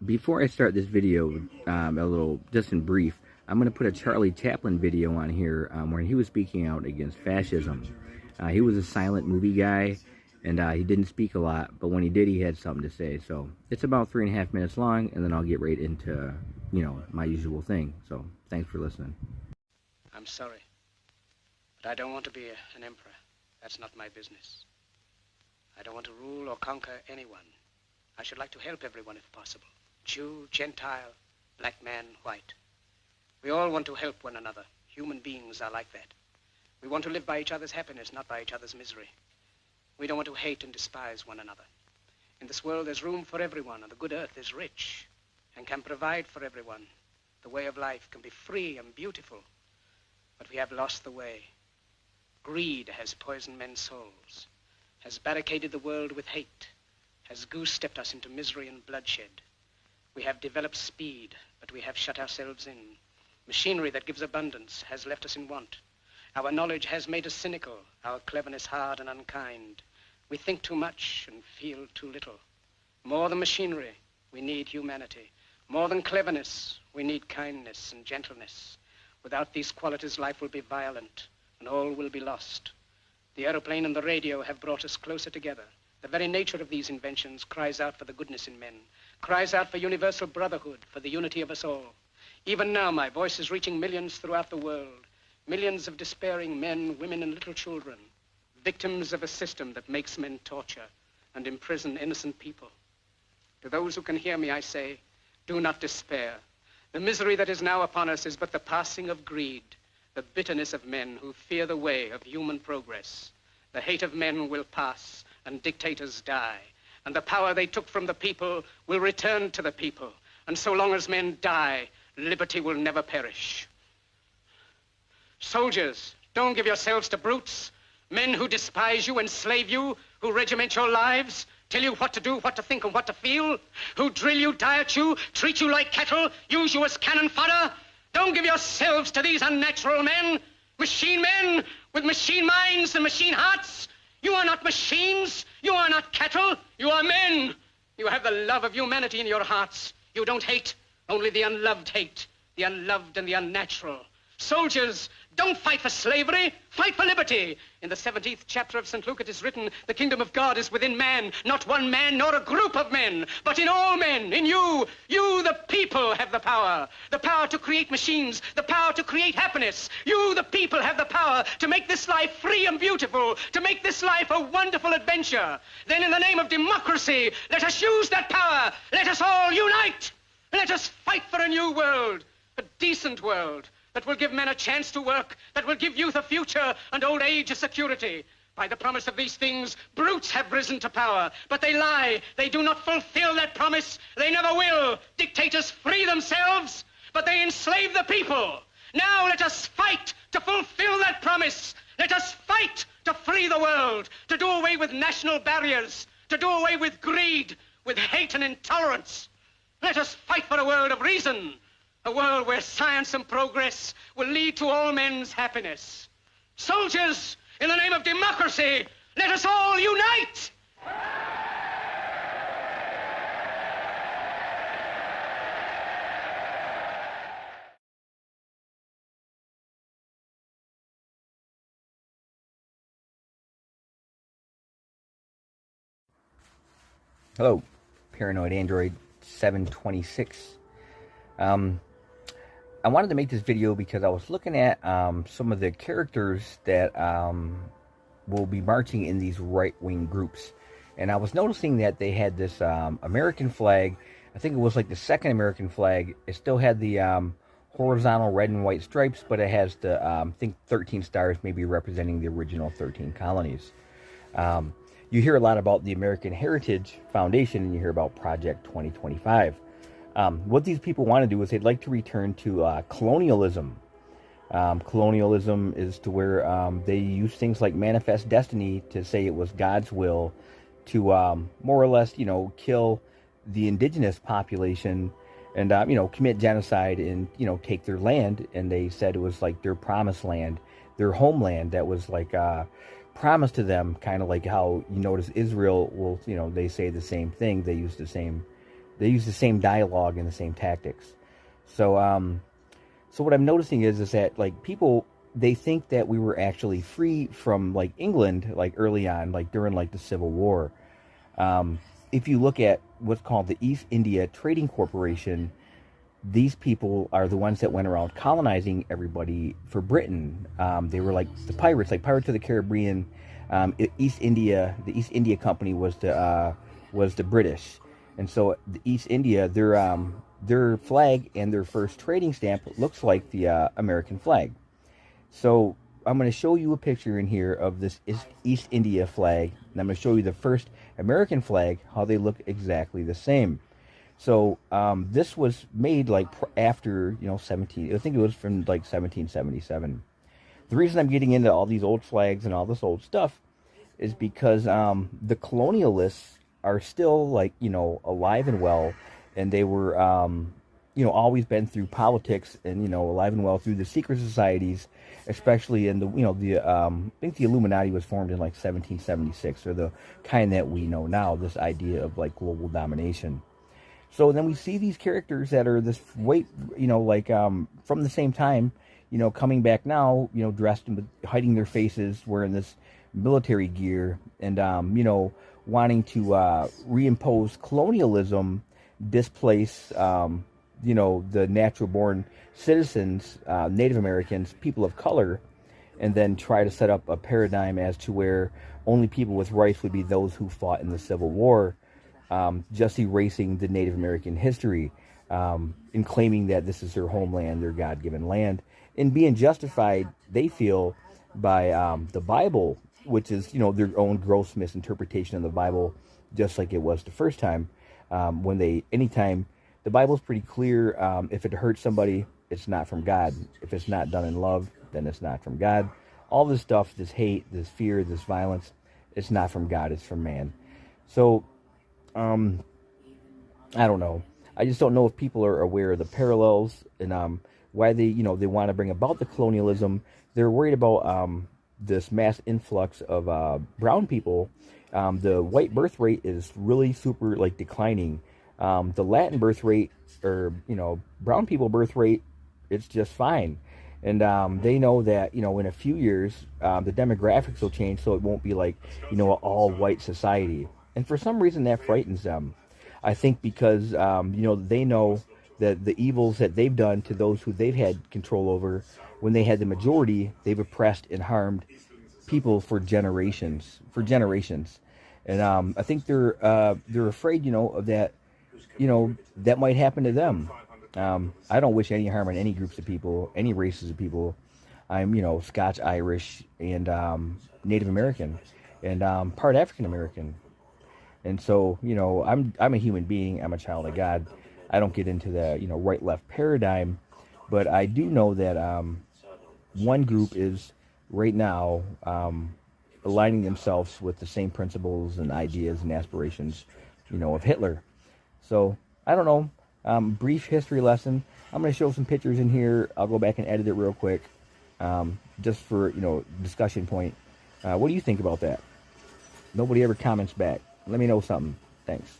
Before I start this video, just in brief, I'm going to put a Charlie Chaplin video on here where he was speaking out against fascism. He was a silent movie guy, and he didn't speak a lot, but when he did, he had something to say. So it's about 3.5 minutes long, and then I'll get right into, my usual thing. So thanks for listening. I'm sorry, but I don't want to be an emperor. That's not my business. I don't want to rule or conquer anyone. I should like to help everyone if possible. Jew, Gentile, black man, white. We all want to help one another. Human beings are like that. We want to live by each other's happiness, not by each other's misery. We don't want to hate and despise one another. In this world, there's room for everyone, and the good earth is rich and can provide for everyone. The way of life can be free and beautiful, but we have lost the way. Greed has poisoned men's souls, has barricaded the world with hate, has goose-stepped us into misery and bloodshed. We have developed speed, but we have shut ourselves in. Machinery that gives abundance has left us in want. Our knowledge has made us cynical, our cleverness hard and unkind. We think too much and feel too little. More than machinery, we need humanity. More than cleverness, we need kindness and gentleness. Without these qualities, life will be violent, and all will be lost. The aeroplane and the radio have brought us closer together. The very nature of these inventions cries out for the goodness in men, cries out for universal brotherhood, for the unity of us all. Even now, my voice is reaching millions throughout the world, millions of despairing men, women, and little children, victims of a system that makes men torture and imprison innocent people. To those who can hear me, I say, do not despair. The misery that is now upon us is but the passing of greed, the bitterness of men who fear the way of human progress. The hate of men will pass, and dictators die, and the power they took from the people will return to the people. And so long as men die, liberty will never perish. Soldiers, don't give yourselves to brutes, men who despise you, enslave you, who regiment your lives, tell you what to do, what to think, and what to feel, who drill you, diet you, treat you like cattle, use you as cannon fodder. Don't give yourselves to these unnatural men with machine minds and machine hearts. You are not machines. You are not cattle. You are men. You have the love of humanity in your hearts. You don't hate. Only the unloved hate. The unloved and the unnatural. Soldiers, don't fight for slavery. Fight for liberty. In the 17th chapter of St. Luke it is written, the kingdom of God is within man. Not one man nor a group of men, but in all men, in you. You, the people, have the power. The power to create machines. The power to create happiness. You, the people, have the power to make this life free and beautiful. To make this life a wonderful adventure. Then in the name of democracy, let us use that power. Let us all unite. Let us fight for a new world. A decent world. That will give men a chance to work, that will give youth a future and old age a security. By the promise of these things, brutes have risen to power, but they lie. They do not fulfill that promise. They never will. Dictators free themselves, but they enslave the people. Now let us fight to fulfill that promise. Let us fight to free the world, to do away with national barriers, to do away with greed, with hate and intolerance. Let us fight for a world of reason. A world where science and progress will lead to all men's happiness. Soldiers, in the name of democracy, let us all unite! Hello, Paranoid Android 726. I wanted to make this video because I was looking at some of the characters that will be marching in these right-wing groups. And I was noticing that they had this American flag. I think it was like the second American flag. It still had the horizontal red and white stripes, but it has the, I think 13 stars, maybe representing the original 13 colonies. You hear a lot about the American Heritage Foundation, and you hear about Project 2025. What these people want to do is they'd like to return to colonialism. Colonialism is to where they use things like manifest destiny to say it was God's will to more or less, kill the indigenous population and, commit genocide and, take their land. And they said it was like their promised land, their homeland that was like promised to them, kind of like how you notice Israel will, they say the same thing. They use the same They use the same dialogue and the same tactics. So so what I'm noticing is that like people, they think that we were actually free from like England like early on, like during like the Civil War. Um, if you look at what's called the East India Trading Corporation, these people are the ones that went around colonizing everybody for Britain. They were like the pirates, like Pirates of the Caribbean. East India, the East India Company was the British, and so the East India, their flag and their first trading stamp looks like the American flag. So I'm going to show you a picture in here of this East India flag, and I'm going to show you the first American flag, how they look exactly the same. So this was made like after 17. I think it was from like 1777. The reason I'm getting into all these old flags and all this old stuff is because the colonialists are still like alive and well, and they were always been through politics and alive and well through the secret societies, especially in the the I think the Illuminati was formed in like 1776, or the kind that we know now, this idea of like global domination. So then we see these characters that are this weight, from the same time, coming back now, dressed and hiding their faces, wearing this military gear, and wanting to reimpose colonialism, displace, the natural-born citizens, Native Americans, people of color, and then try to set up a paradigm as to where only people with rights would be those who fought in the Civil War. Just erasing the Native American history, and claiming that this is their homeland, their God-given land, and being justified, they feel, by the Bible, which is their own gross misinterpretation of the Bible, just like it was the first time. Anytime the Bible's pretty clear. If it hurts somebody, it's not from God. If it's not done in love, then it's not from God. All this stuff, this hate, this fear, this violence, it's not from God. It's from man. So I don't know. I just don't know if people are aware of the parallels, and why they want to bring about the colonialism. They're worried about this mass influx of brown people. The white birth rate is really super like declining. The Latin birth rate, or brown people birth rate, it's just fine. And they know that in a few years the demographics will change, so it won't be like an all white society. And for some reason that frightens them. I think because they know that the evils that they've done to those who they've had control over, when they had the majority, they've oppressed and harmed people for generations. And I think they're afraid of that. That might happen to them. I don't wish any harm on any groups of people, any races of people. I'm Scotch, Irish, and Native American, and part African American. And so, I'm a human being. I'm a child of God. I don't get into the, right-left paradigm. But I do know that one group is right now aligning themselves with the same principles and ideas and aspirations, of Hitler. So, I don't know. Brief history lesson. I'm going to show some pictures in here. I'll go back and edit it real quick, just for, discussion point. What do you think about that? Nobody ever comments back. Let me know something. Thanks.